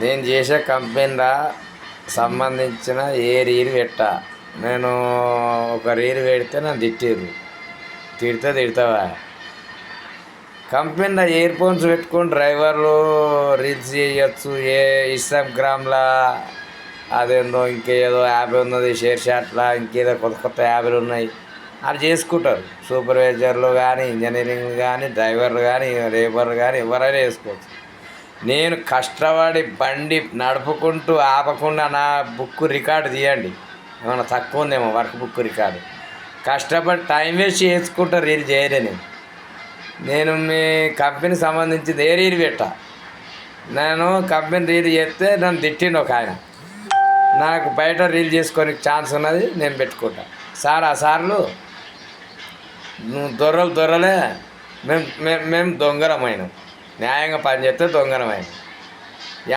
నేను చేసే కంపెనీలా సంబంధించిన ఏ రీలు పెట్టా. నేను ఒక రీలు పెడితే నన్ను తిట్టిర్రు. తిడతావా? కంపెనీలో ఇయర్ ఫోన్స్ పెట్టుకొని డ్రైవర్లు రీల్స్ చేయొచ్చు. ఏ ఇన్స్టాగ్రామ్లా అదేందో ఇంకేదో యాప్ ఉన్నది, షేర్ చాట్లా ఇంకేదో కొత్త కొత్త యాప్లు ఉన్నాయి. అది చేసుకుంటారు. సూపర్వైజర్లు కానీ, ఇంజనీరింగ్ కానీ, డ్రైవర్లు కానీ, లేబర్లు కానీ ఎవరైనా చేసుకోవచ్చు. నేను కష్టపడి బండి నడుపుకుంటూ ఆపకుండా నా బుక్ రికార్డు తీయండి. ఏమన్నా తక్కువ ఉందేమో వర్క్ బుక్ రికార్డు. కష్టపడి టైం వేస్ట్ చేసుకుంటూ రీల్ చేయలే నేను మీ కంపెనీకి సంబంధించింది ఏ రీల్ పెట్టా. నేను కంపెనీ రీల్ చేస్తే నన్ను తిట్టిండు ఒక ఆయన. నాకు బయట రీల్ చేసుకొని ఛాన్స్ ఉన్నది, నేను పెట్టుకుంటా. సార్ ఆ సార్లు నువ్వు దొరలే, మేము దొంగలమైనాం. న్యాయంగా పనిచేస్తే దొంగలమైనాం.